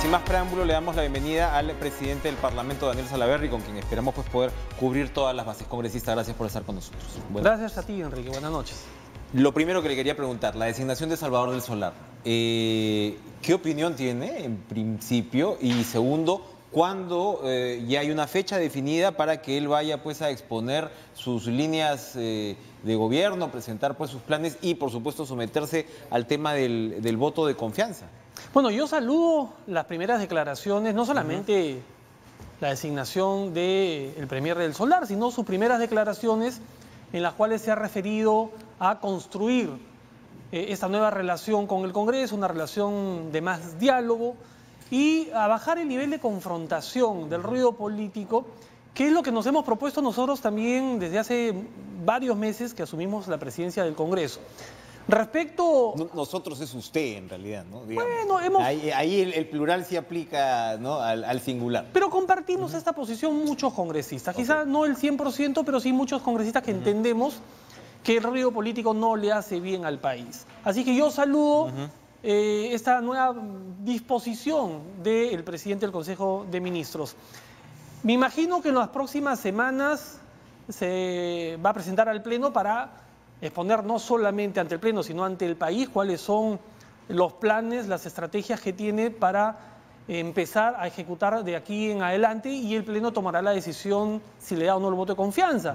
sin más preámbulo, le damos la bienvenida al presidente del Parlamento, Daniel Salaverry, con quien esperamos poder cubrir todas las bases. Congresista, gracias por estar con nosotros. Gracias a ti, Enrique. Buenas noches. Lo primero que le quería preguntar, la designación de Salvador del Solar. ¿Qué opinión tiene, en principio? Y segundo, ¿cuándo ya hay una fecha definida para que él vaya a exponer sus líneas de gobierno, presentar sus planes y, por supuesto, someterse al tema del voto de confianza? Bueno, yo saludo las primeras declaraciones, no solamente la designación del Premier del Solar, sino sus primeras declaraciones en las cuales se ha referido a construir esta nueva relación con el Congreso, una relación de más diálogo y a bajar el nivel de confrontación del ruido político, que es lo que nos hemos propuesto nosotros también desde hace varios meses que asumimos la presidencia del Congreso. Respecto... Nosotros es usted, en realidad, ¿no? Bueno, ahí el plural sí aplica, ¿no?, al singular. Pero compartimos esta posición muchos congresistas. Quizás no el 100%, pero sí muchos congresistas que entendemos que el ruido político no le hace bien al país. Así que yo saludo esta nueva disposición del presidente del Consejo de Ministros. Me imagino que en las próximas semanas se va a presentar al Pleno para exponer no solamente ante el Pleno, sino ante el país cuáles son los planes, las estrategias que tiene para empezar a ejecutar de aquí en adelante, y el Pleno tomará la decisión si le da o no el voto de confianza.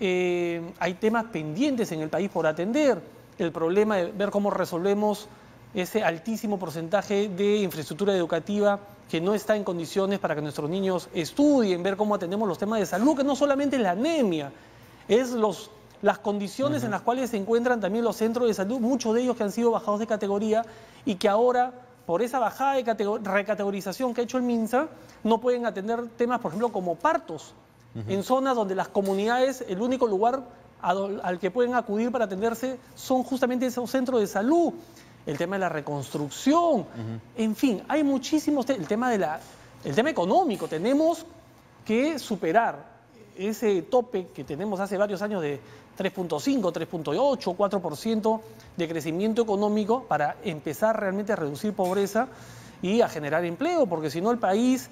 Hay temas pendientes en el país por atender, el problema de ver cómo resolvemos ese altísimo porcentaje de infraestructura educativa que no está en condiciones para que nuestros niños estudien, ver cómo atendemos los temas de salud, que no solamente es la anemia, es las condiciones en las cuales se encuentran también los centros de salud, muchos de ellos que han sido bajados de categoría y que ahora, por esa bajada de recategorización que ha hecho el MINSA, no pueden atender temas, por ejemplo, como partos, en zonas donde las comunidades, el único lugar al que pueden acudir para atenderse son justamente esos centros de salud. El tema de la reconstrucción, en fin, hay muchísimos temas. El tema económico, tenemos que superar ese tope que tenemos hace varios años de 3.5, 3.8, 4% de crecimiento económico para empezar realmente a reducir pobreza y a generar empleo, porque si no el país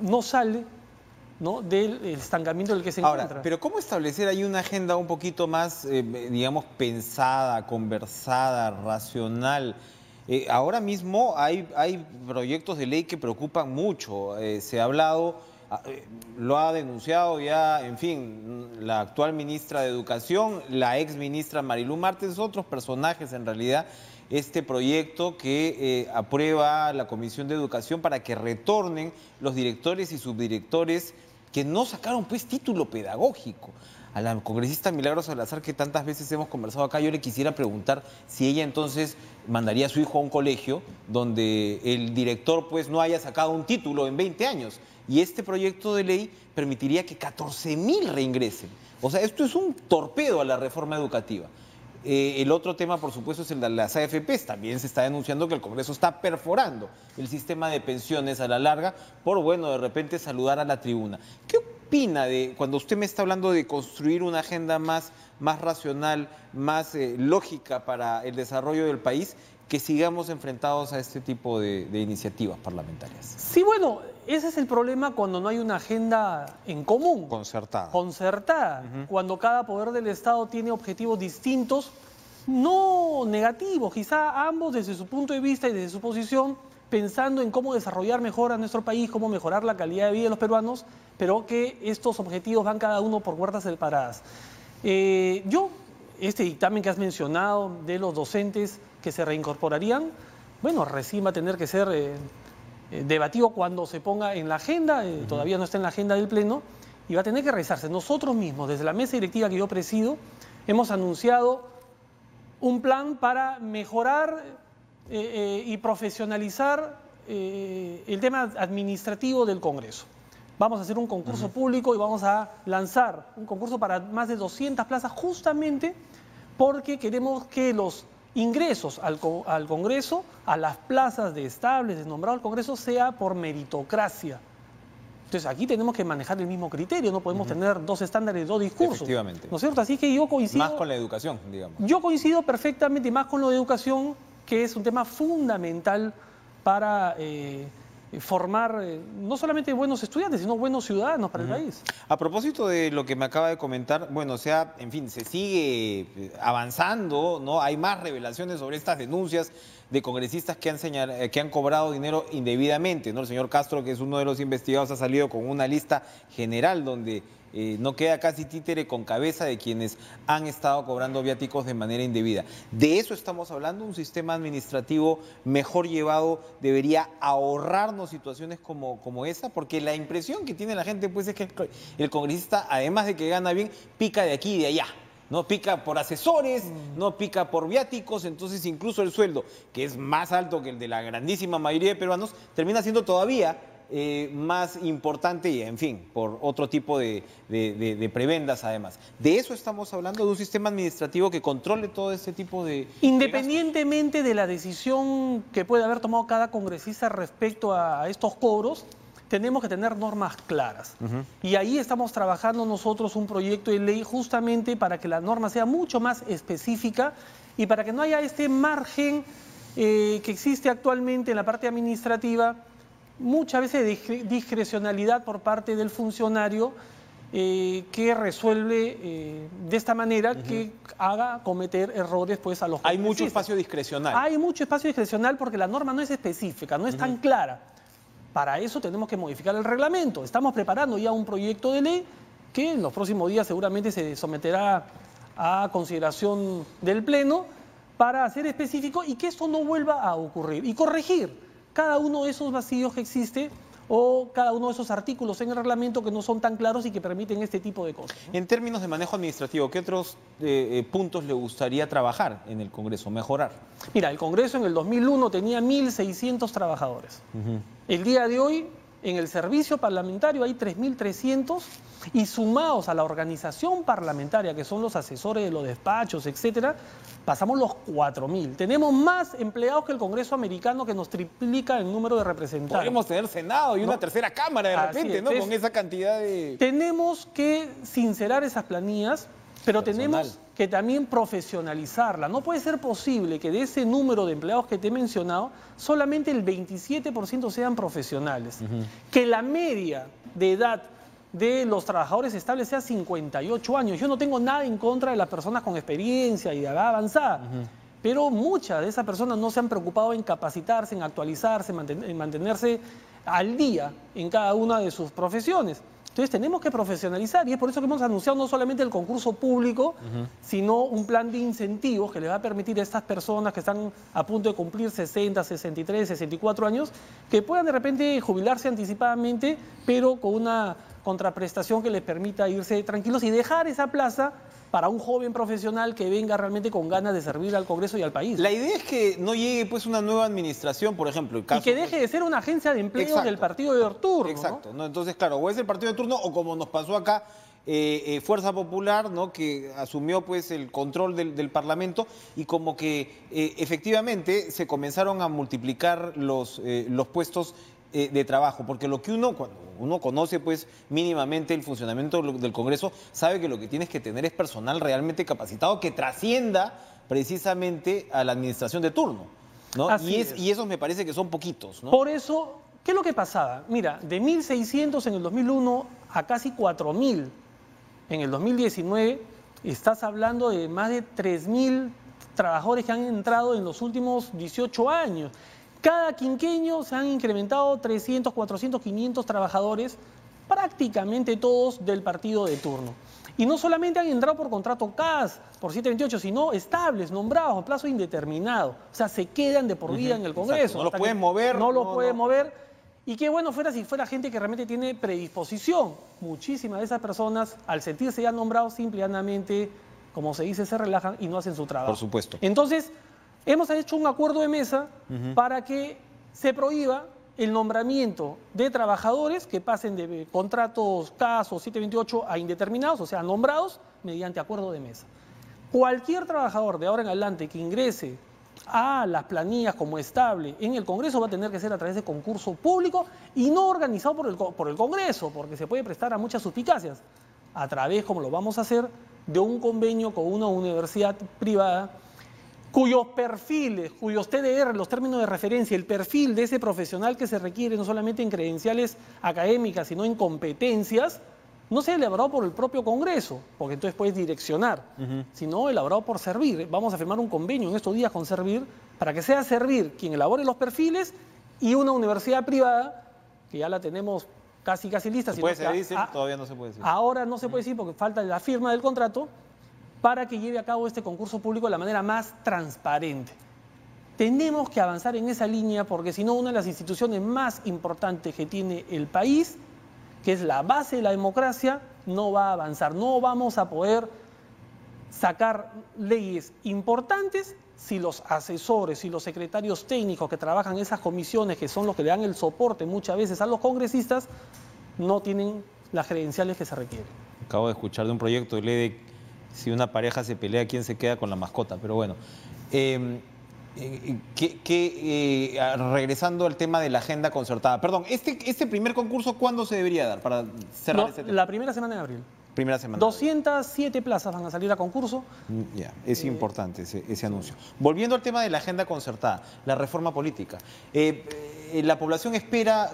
no sale, ¿no?, del estancamiento en el que se encuentra. Pero ¿cómo establecer ahí una agenda un poquito más, digamos, pensada, conversada, racional? Ahora mismo hay proyectos de ley que preocupan mucho. Se ha hablado, lo ha denunciado ya, en fin, la actual ministra de Educación, la ex ministra Marilú Martens, otros personajes en realidad, este proyecto que aprueba la Comisión de Educación para que retornen los directores y subdirectores que no sacaron título pedagógico. A la congresista Milagros Salazar, que tantas veces hemos conversado acá, yo le quisiera preguntar si ella entonces mandaría a su hijo a un colegio donde el director no haya sacado un título en 20 años. Y este proyecto de ley permitiría que 14.000 reingresen. O sea, esto es un torpedo a la reforma educativa. El otro tema, por supuesto, es el de las AFPs. También se está denunciando que el Congreso está perforando el sistema de pensiones a la larga por, de repente saludar a la tribuna. ¿Qué opina de cuando usted me está hablando de construir una agenda más racional, más lógica para el desarrollo del país, que sigamos enfrentados a este tipo de iniciativas parlamentarias? Sí, ese es el problema cuando no hay una agenda en común. Concertada. Cuando cada poder del Estado tiene objetivos distintos, no negativos, quizá ambos desde su punto de vista y desde su posición, pensando en cómo desarrollar mejor a nuestro país, cómo mejorar la calidad de vida de los peruanos, pero que estos objetivos van cada uno por puertas separadas. Este dictamen que has mencionado de los docentes que se reincorporarían, recién va a tener que ser debatido cuando se ponga en la agenda, todavía no está en la agenda del Pleno, y va a tener que revisarse. Nosotros mismos, desde la mesa directiva que yo presido, hemos anunciado un plan para mejorar y profesionalizar el tema administrativo del Congreso. Vamos a hacer un concurso público y vamos a lanzar un concurso para más de 200 plazas, justamente porque queremos que los ingresos al Congreso, a las plazas de estables, de nombrado al Congreso, sea por meritocracia. Entonces aquí tenemos que manejar el mismo criterio, no podemos tener dos estándares, dos discursos. Efectivamente. ¿No es cierto? Así que yo coincido... Más con la educación, digamos. Yo coincido perfectamente, más con lo de educación, que es un tema fundamental para formar no solamente buenos estudiantes, sino buenos ciudadanos para el país. A propósito de lo que me acaba de comentar, bueno, o sea, en fin, se sigue avanzando, ¿no? Hay más revelaciones sobre estas denuncias de congresistas que han cobrado dinero indebidamente, ¿no? El señor Castro, que es uno de los investigados, ha salido con una lista general donde no queda casi títere con cabeza de quienes han estado cobrando viáticos de manera indebida. De eso estamos hablando. Un sistema administrativo mejor llevado debería ahorrarnos situaciones como esa, porque la impresión que tiene la gente pues es que el congresista, además de que gana bien, pica de aquí y de allá. No pica por asesores, no pica por viáticos, entonces incluso el sueldo, que es más alto que el de la grandísima mayoría de peruanos, termina siendo todavía más importante y, en fin, por otro tipo de prebendas además. De eso estamos hablando, de un sistema administrativo que controle todo ese tipo de... Independientemente de la decisión que puede haber tomado cada congresista respecto a estos cobros, tenemos que tener normas claras. Y ahí estamos trabajando nosotros un proyecto de ley justamente para que la norma sea mucho más específica y para que no haya este margen que existe actualmente en la parte administrativa, muchas veces de discrecionalidad por parte del funcionario que resuelve de esta manera que haga cometer errores pues a los congresistas. Hay mucho espacio discrecional. Hay mucho espacio discrecional porque la norma no es específica, no es tan clara. Para eso tenemos que modificar el reglamento. Estamos preparando ya un proyecto de ley que en los próximos días seguramente se someterá a consideración del Pleno para hacer específico y que esto no vuelva a ocurrir y corregir cada uno de esos vacíos que existe o cada uno de esos artículos en el reglamento que no son tan claros y que permiten este tipo de cosas, ¿no? En términos de manejo administrativo, ¿qué otros puntos le gustaría trabajar en el Congreso, mejorar? Mira, el Congreso en el 2001 tenía 1.600 trabajadores. El día de hoy, en el servicio parlamentario hay 3.300 y sumados a la organización parlamentaria, que son los asesores de los despachos, etcétera, pasamos los 4.000. Tenemos más empleados que el Congreso americano, que nos triplica el número de representantes. Podemos tener Senado y una tercera Cámara de repente, ¿no? Con esa cantidad de... Tenemos que sincerar esas planillas, pero tenemos que también profesionalizarla. No puede ser posible que de ese número de empleados que te he mencionado, solamente el 27% sean profesionales. Que la media de edad de los trabajadores estables sea 58 años. Yo no tengo nada en contra de las personas con experiencia y de edad avanzada, pero muchas de esas personas no se han preocupado en capacitarse, en actualizarse, en mantenerse al día en cada una de sus profesiones. Entonces tenemos que profesionalizar y es por eso que hemos anunciado no solamente el concurso público, sino un plan de incentivos que les va a permitir a estas personas que están a punto de cumplir 60, 63, 64 años, que puedan de repente jubilarse anticipadamente, pero con una contraprestación que les permita irse tranquilos y dejar esa plaza para un joven profesional que venga realmente con ganas de servir al Congreso y al país. La idea es que no llegue pues una nueva administración, por ejemplo. Y que deje de ser una agencia de empleo del partido de turno. Exacto. ¿No? Entonces, claro, o es el partido de turno o como nos pasó acá, Fuerza Popular, ¿no? Que asumió pues el control del Parlamento y como que efectivamente se comenzaron a multiplicar los puestos de trabajo, porque lo que cuando uno conoce pues mínimamente el funcionamiento del Congreso, sabe que lo que tienes que tener es personal realmente capacitado que trascienda precisamente a la administración de turno, ¿no? Y esos me parece que son poquitos, ¿no? Por eso, ¿qué es lo que pasaba? Mira, de 1.600 en el 2001 a casi 4.000 en el 2019, estás hablando de más de 3.000 trabajadores que han entrado en los últimos 18 años. Cada quinquenio se han incrementado 300, 400, 500 trabajadores, prácticamente todos del partido de turno. Y no solamente han entrado por contrato CAS, por 728, sino estables, nombrados a plazo indeterminado. O sea, se quedan de por vida en el Congreso. Exacto. No los pueden mover. No los pueden mover. Y qué bueno fuera si fuera gente que realmente tiene predisposición. Muchísimas de esas personas, al sentirse ya nombrados, simple y llanamente, como se dice, se relajan y no hacen su trabajo. Por supuesto. Entonces, hemos hecho un acuerdo de mesa para que se prohíba el nombramiento de trabajadores que pasen de contratos CAS o 728 a indeterminados, o sea, nombrados mediante acuerdo de mesa. Cualquier trabajador de ahora en adelante que ingrese a las planillas como estable en el Congreso va a tener que ser a través de concurso público y no organizado por el Congreso, porque se puede prestar a muchas suspicacias, a través, como lo vamos a hacer, de un convenio con una universidad privada cuyos perfiles, cuyos TDR, los términos de referencia, el perfil de ese profesional que se requiere no solamente en credenciales académicas, sino en competencias, no sea elaborado por el propio Congreso, porque entonces puedes direccionar, sino elaborado por Servir. Vamos a firmar un convenio en estos días con Servir para que sea Servir quien elabore los perfiles y una universidad privada, que ya la tenemos casi lista. ¿Se puede decir? Todavía no se puede decir. Ahora no se puede decir porque falta la firma del contrato para que lleve a cabo este concurso público de la manera más transparente. Tenemos que avanzar en esa línea porque si no, una de las instituciones más importantes que tiene el país, que es la base de la democracia, no va a avanzar. No vamos a poder sacar leyes importantes si los asesores y los secretarios técnicos que trabajan en esas comisiones, que son los que le dan el soporte muchas veces a los congresistas, no tienen las credenciales que se requieren. Acabo de escuchar de un proyecto de ley de si una pareja se pelea, ¿quién se queda con la mascota? Pero bueno, regresando al tema de la agenda concertada. Perdón, este primer concurso, ¿cuándo se debería dar para cerrar ese tema? La primera semana de abril. Primera semana. 207 plazas van a salir a concurso. Ya, es importante ese anuncio. Volviendo al tema de la agenda concertada, la reforma política. La población espera,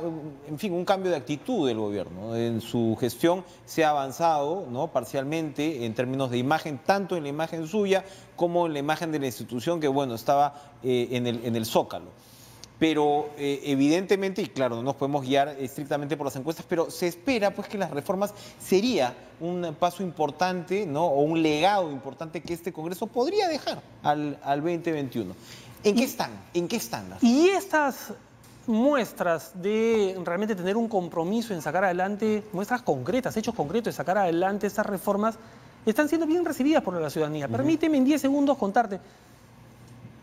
en fin, un cambio de actitud del gobierno. En su gestión se ha avanzado, ¿no?, parcialmente en términos de imagen, tanto en la imagen suya como en la imagen de la institución que, bueno, estaba en el Zócalo. Pero evidentemente, y claro, no nos podemos guiar estrictamente por las encuestas, pero se espera pues que las reformas sería un paso importante, ¿no?, o un legado importante que este Congreso podría dejar al 2021. ¿En qué están? ¿En qué están? Y estas muestras de realmente tener un compromiso en sacar adelante, muestras concretas, hechos concretos de sacar adelante estas reformas, están siendo bien recibidas por la ciudadanía. Permíteme en 10 segundos contarte.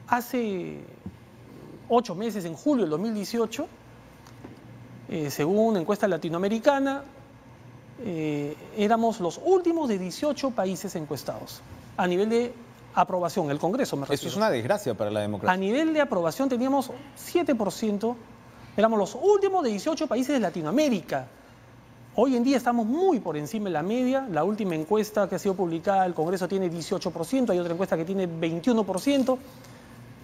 Hace 8 meses, en julio del 2018, según una encuesta latinoamericana, éramos los últimos de 18 países encuestados a nivel de aprobación, el Congreso me refiero. Eso es una desgracia para la democracia. A nivel de aprobación teníamos 7%, éramos los últimos de 18 países de Latinoamérica. Hoy en día estamos muy por encima de la media. La última encuesta que ha sido publicada, el Congreso tiene 18%, hay otra encuesta que tiene 21%.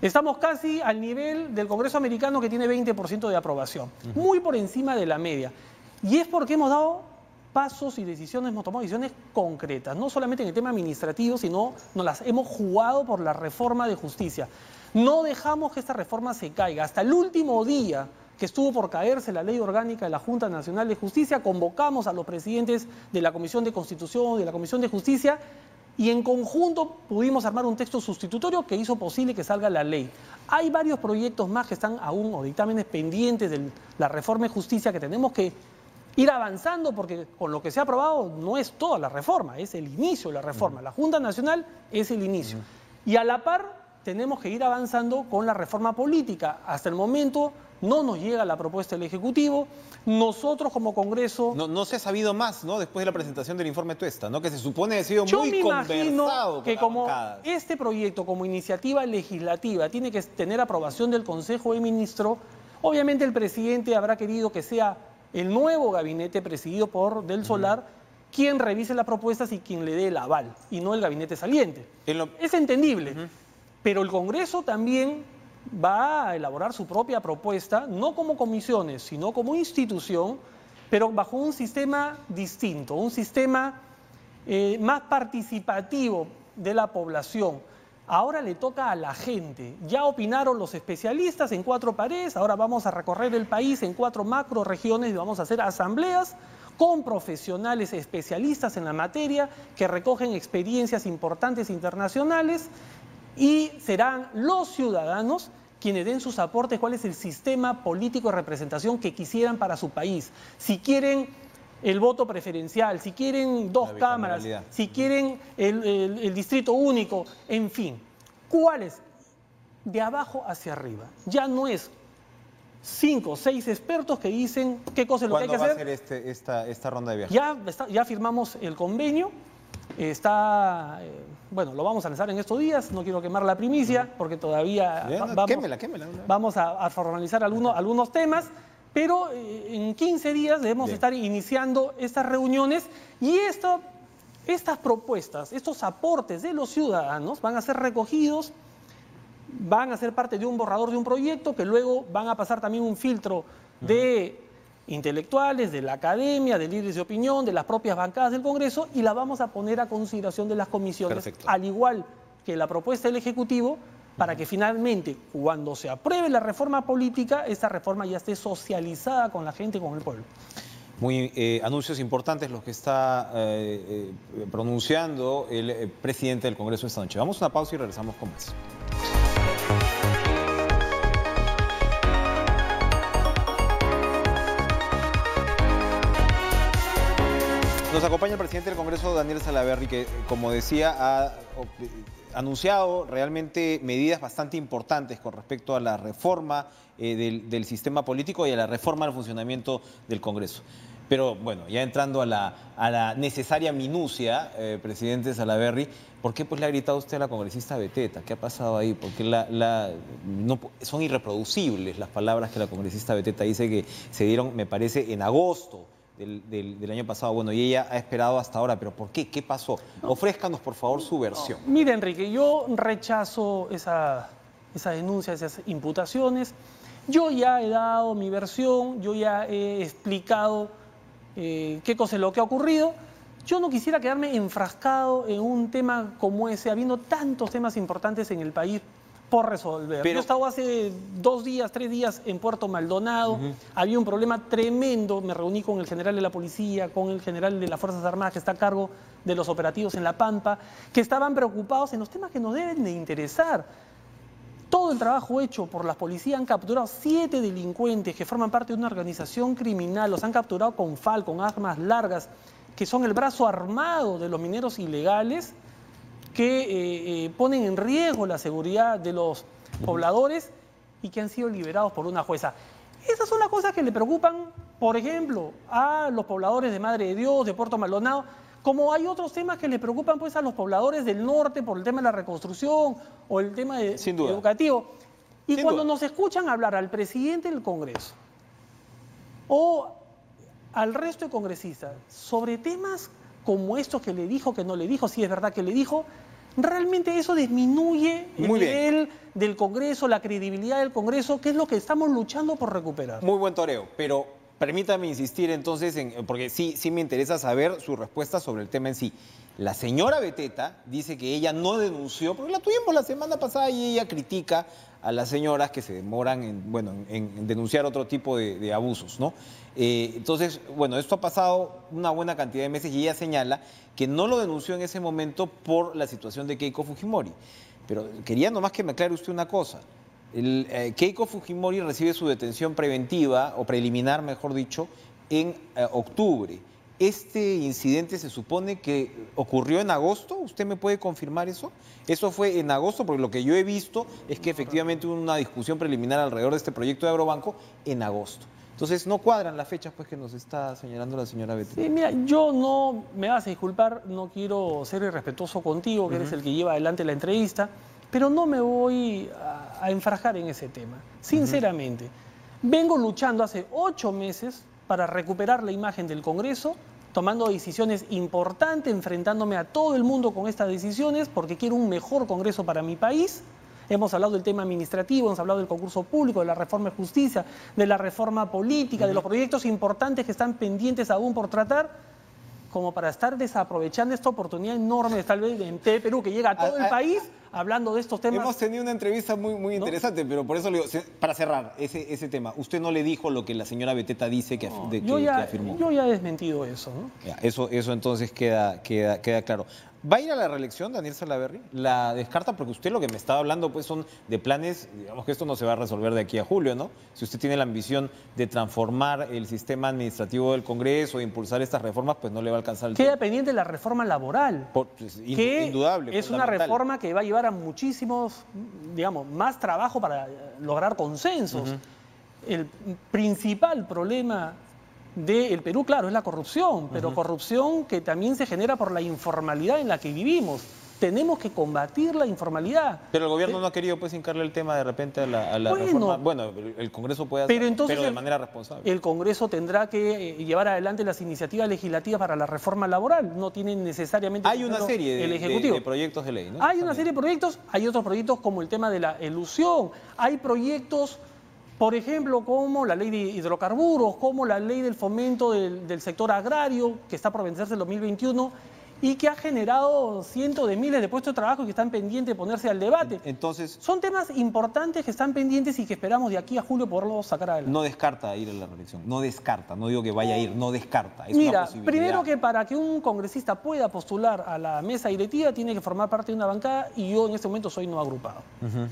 Estamos casi al nivel del Congreso americano que tiene 20% de aprobación, muy por encima de la media. Y es porque hemos dado pasos y decisiones, hemos tomado decisiones concretas, no solamente en el tema administrativo, sino nos las hemos jugado por la reforma de justicia. No dejamos que esta reforma se caiga. Hasta el último día que estuvo por caerse la ley orgánica de la Junta Nacional de Justicia, convocamos a los presidentes de la Comisión de Constitución, de la Comisión de Justicia, y en conjunto pudimos armar un texto sustitutorio que hizo posible que salga la ley. Hay varios proyectos más que están aún, o dictámenes pendientes de la reforma de justicia que tenemos que ir avanzando, porque con lo que se ha aprobado no es toda la reforma, es el inicio de la reforma. La Junta Nacional es el inicio. Y a la par tenemos que ir avanzando con la reforma política. Hasta el momento no nos llega la propuesta del Ejecutivo. Nosotros como Congreso... No se ha sabido más, ¿no?, después de la presentación del informe Tuesta, ¿no?, que se supone ha sido Yo muy me imagino conversado que con como las bancadas. este proyecto, como iniciativa legislativa, tiene que tener aprobación del Consejo de Ministros, obviamente el presidente habrá querido que sea el nuevo gabinete presidido por Del Solar quien revise las propuestas y quien le dé el aval, y no el gabinete saliente. Es entendible, pero el Congreso también va a elaborar su propia propuesta, no como comisiones, sino como institución, pero bajo un sistema distinto, un sistema más participativo de la población. Ahora le toca a la gente. Ya opinaron los especialistas en 4 paredes, ahora vamos a recorrer el país en 4 macroregiones y vamos a hacer asambleas con profesionales especialistas en la materia que recogen experiencias importantes internacionales, y serán los ciudadanos quienes den sus aportes cuál es el sistema político de representación que quisieran para su país. Si quieren el voto preferencial, si quieren 2 cámaras, si quieren el distrito único, en fin. ¿Cuáles? De abajo hacia arriba. Ya no es 5 o 6 expertos que dicen qué cosa es lo que hay que hacer. ¿Cuándo va a ser esta ronda de viaje? Ya firmamos el convenio. Bueno, lo vamos a lanzar en estos días, no quiero quemar la primicia porque todavía quémela. Vamos a formalizar algunos temas, pero en 15 días debemos estar iniciando estas reuniones, y estas propuestas, estos aportes de los ciudadanos van a ser recogidos van a ser parte de un borrador de un proyecto que luego van a pasar también un filtro de intelectuales, de la academia, de líderes de opinión, de las propias bancadas del Congreso, y la vamos a poner a consideración de las comisiones, Perfecto. al igual que la propuesta del Ejecutivo, para que finalmente, cuando se apruebe la reforma política, esa reforma ya esté socializada con la gente, con el pueblo. Muy anuncios importantes los que está pronunciando el presidente del Congreso esta noche. Vamos a una pausa y regresamos con más. Nos acompaña el presidente del Congreso, Daniel Salaverry, que, como decía, ha anunciado realmente medidas bastante importantes con respecto a la reforma del sistema político y a la reforma del funcionamiento del Congreso. Pero bueno, ya entrando a la necesaria minucia, presidente Salaverry, ¿por qué pues le ha gritado usted a la congresista Beteta? ¿Qué ha pasado ahí? Porque no, son irreproducibles las palabras que la congresista Beteta dice que se dieron, me parece, en agosto del año pasado. Bueno, y ella ha esperado hasta ahora, pero ¿por qué? ¿Qué pasó? Ofrézcanos, por favor, su versión. Mire, Enrique, yo rechazo esa denuncia, esas imputaciones. Yo ya he dado mi versión, yo ya he explicado qué cosa es lo que ha ocurrido. Yo no quisiera quedarme enfrascado en un tema como ese, habiendo tantos temas importantes en el país por resolver. Yo he estado hace 2 días, 3 días en Puerto Maldonado, había un problema tremendo, me reuní con el general de la policía, con el general de las Fuerzas Armadas que está a cargo de los operativos en La Pampa, que estaban preocupados en los temas que nos deben de interesar. Todo el trabajo hecho por las policías han capturado 7 delincuentes que forman parte de una organización criminal, los han capturado con FAL, con armas largas, que son el brazo armado de los mineros ilegales, que ponen en riesgo la seguridad de los pobladores y que han sido liberados por una jueza. Esas son las cosas que le preocupan, por ejemplo, a los pobladores de Madre de Dios, de Puerto Maldonado, como hay otros temas que le preocupan pues a los pobladores del norte por el tema de la reconstrucción o el tema educativo. Y cuando nos escuchan hablar al presidente del Congreso o al resto de congresistas sobre temas como estos que le dijo, que no le dijo, si es verdad que le dijo, realmente eso disminuye el nivel del Congreso, la credibilidad del Congreso, que es lo que estamos luchando por recuperar. Muy buen toreo, pero permítame insistir entonces, porque sí me interesa saber su respuesta sobre el tema en sí. La señora Beteta dice que ella no denunció, porque la tuvimos la semana pasada y ella critica a las señoras que se demoran en denunciar otro tipo de abusos, ¿no? Entonces, bueno, esto ha pasado una buena cantidad de meses y ella señala que no lo denunció en ese momento por la situación de Keiko Fujimori. Pero quería nomás que me aclare usted una cosa. Keiko Fujimori recibe su detención preventiva, o preliminar, mejor dicho, en octubre. ¿Este incidente se supone que ocurrió en agosto? ¿Usted me puede confirmar eso? ¿Eso fue en agosto? Porque lo que yo he visto es que efectivamente hubo una discusión preliminar alrededor de este proyecto de Agrobanco en agosto. Entonces, no cuadran las fechas pues que nos está señalando la señora Beteta. Sí, mira, yo no, me vas a disculpar, no quiero ser irrespetuoso contigo, que eres el que lleva adelante la entrevista, pero no me voy a enfrajar en ese tema. Sinceramente, vengo luchando hace 8 meses para recuperar la imagen del Congreso, tomando decisiones importantes, enfrentándome a todo el mundo con estas decisiones, porque quiero un mejor Congreso para mi país. Hemos hablado del tema administrativo, hemos hablado del concurso público, de la reforma de justicia, de la reforma política, de los proyectos importantes que están pendientes aún por tratar, como para estar desaprovechando esta oportunidad enorme, tal vez en TV Perú, que llega a todo el país hablando de estos temas. Hemos tenido una entrevista muy interesante, pero por eso le digo, para cerrar ese tema, usted no le dijo lo que la señora Beteta dice que afirmó. Yo ya he desmentido eso, ¿no? Ya, eso entonces queda claro. ¿Va a ir a la reelección Daniel Salaverry? ¿La descarta? Porque usted lo que me estaba hablando pues son de planes, digamos que esto no se va a resolver de aquí a julio, ¿no? Si usted tiene la ambición de transformar el sistema administrativo del Congreso, de impulsar estas reformas, pues no le va a alcanzar el tiempo. Queda pendiente la reforma laboral, que indudable, es una reforma que va a llevar a muchísimos, digamos, más trabajo para lograr consensos. El principal problema del Perú, claro, es la corrupción, pero corrupción que también se genera por la informalidad en la que vivimos. tenemos que combatir la informalidad. Pero el gobierno no ha querido pues hincarle el tema de repente a la Bueno, reforma. Bueno, el Congreso puede hacerlo, pero de manera responsable. El Congreso tendrá que llevar adelante las iniciativas legislativas para la reforma laboral. No tienen necesariamente... Hay una serie el Ejecutivo. de proyectos de ley, ¿no? Hay una serie de proyectos, hay otros proyectos como el tema de la elusión. Hay proyectos, por ejemplo, como la ley de hidrocarburos, como la ley del fomento del sector agrario, que está por vencerse en 2021, y que ha generado cientos de miles de puestos de trabajo que están pendientes de ponerse al debate. Entonces, son temas importantes que están pendientes y que esperamos de aquí a julio poderlos sacar adelante. No descarta ir a la reelección, no descarta, no digo que vaya a ir, no descarta. Es Mira, una posibilidad. Primero que para que un congresista pueda postular a la mesa directiva tiene que formar parte de una bancada y yo en este momento soy no agrupado.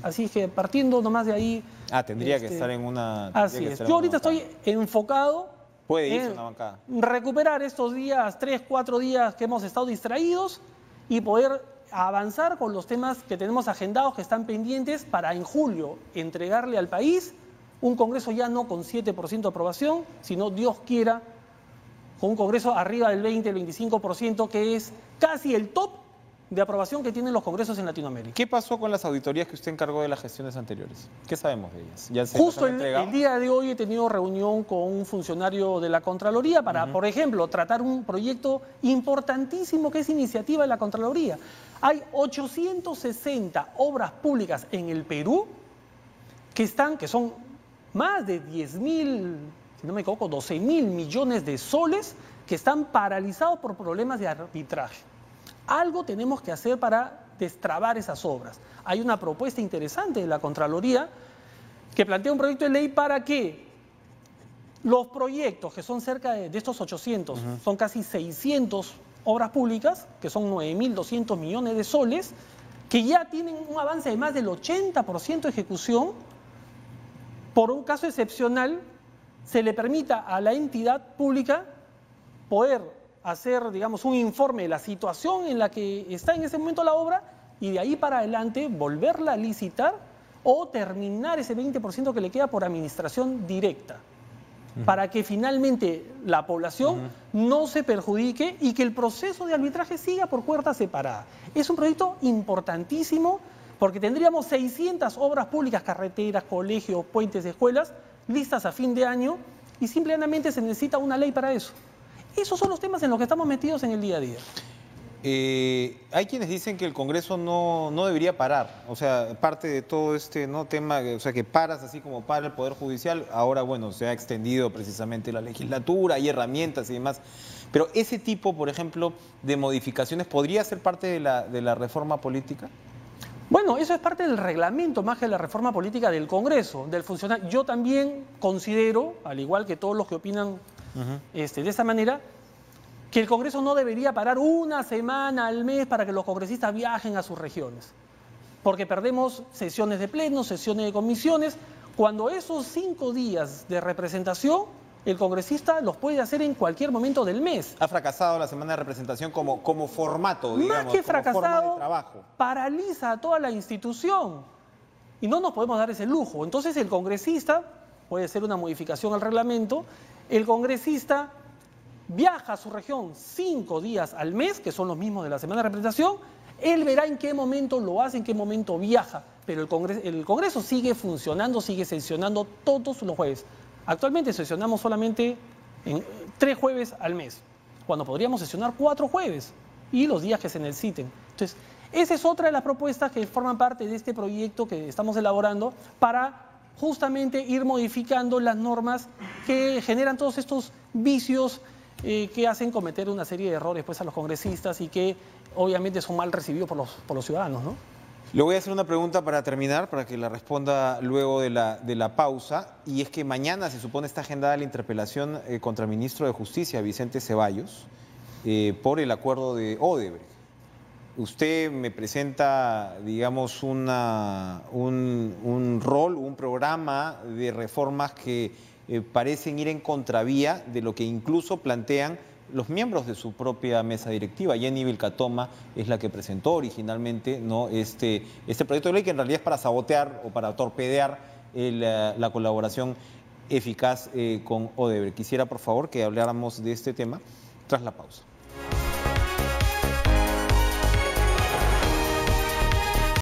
Así que partiendo nomás de ahí... tendría que estar en una... Así es. Yo ahorita estoy enfocado... Puede irse a una bancada. Recuperar estos días, 3, 4 días que hemos estado distraídos y poder avanzar con los temas que tenemos agendados, que están pendientes, para en julio entregarle al país un Congreso ya no con 7% de aprobación, sino Dios quiera, con un Congreso arriba del 20, el 25%, que es casi el top de aprobación que tienen los congresos en Latinoamérica. ¿Qué pasó con las auditorías que usted encargó de las gestiones anteriores? ¿Qué sabemos de ellas? Justo el día de hoy he tenido reunión con un funcionario de la Contraloría para, por ejemplo, tratar un proyecto importantísimo que es iniciativa de la Contraloría. Hay 860 obras públicas en el Perú que son más de 10.000, si no me equivoco, 12.000 millones de soles que están paralizados por problemas de arbitraje. Algo tenemos que hacer para destrabar esas obras. Hay una propuesta interesante de la Contraloría que plantea un proyecto de ley para que los proyectos, que son cerca de estos 800, son casi 600 obras públicas, que son 9.200 millones de soles, que ya tienen un avance de más del 80% de ejecución, por un caso excepcional, se le permita a la entidad pública poder hacer, digamos, un informe de la situación en la que está en ese momento la obra y de ahí para adelante volverla a licitar o terminar ese 20% que le queda por administración directa, para que finalmente la población no se perjudique y que el proceso de arbitraje siga por puerta separada. Es un proyecto importantísimo porque tendríamos 600 obras públicas, carreteras, colegios, puentes, escuelas, listas a fin de año y simplemente se necesita una ley para eso. Esos son los temas en los que estamos metidos en el día a día. Hay quienes dicen que el Congreso no debería parar, o sea, parte de todo este tema, o sea, que paras así como para el Poder Judicial, ahora bueno, se ha extendido precisamente la legislatura, hay herramientas y demás, pero ese tipo, por ejemplo, de modificaciones, ¿podría ser parte de la reforma política? Bueno, eso es parte del reglamento más que de la reforma política del Congreso, del funcionario. Yo también considero, al igual que todos los que opinan de esa manera, que el Congreso no debería parar una semana al mes para que los congresistas viajen a sus regiones, porque perdemos sesiones de pleno, sesiones de comisiones, cuando esos 5 días de representación el congresista los puede hacer en cualquier momento del mes. Ha fracasado la semana de representación como formato, digamos, más que fracasado, como forma de trabajo. Paraliza a toda la institución y no nos podemos dar ese lujo. Entonces el congresista, puede ser una modificación al reglamento, el congresista viaja a su región 5 días al mes, que son los mismos de la semana de representación, él verá en qué momento lo hace, en qué momento viaja, pero el Congreso sigue funcionando, sigue sesionando todos los jueves. Actualmente sesionamos solamente en 3 jueves al mes, cuando podríamos sesionar 4 jueves y los días que se necesiten. Entonces, esa es otra de las propuestas que forman parte de este proyecto que estamos elaborando para justamente ir modificando las normas que generan todos estos vicios que hacen cometer una serie de errores pues, a los congresistas y que obviamente son mal recibidos por los ciudadanos, ¿no? Le voy a hacer una pregunta para terminar, para que la responda luego de la pausa, y es que mañana se supone está agendada la interpelación contra el ministro de Justicia, Vicente Ceballos, por el acuerdo de Odebrecht. Usted me presenta, digamos, un programa de reformas que parecen ir en contravía de lo que incluso plantean los miembros de su propia mesa directiva. Jenny Vilcatoma es la que presentó originalmente, ¿no?, este proyecto de ley, que en realidad es para sabotear o para torpedear la colaboración eficaz con Odebrecht. Quisiera, por favor, que habláramos de este tema tras la pausa.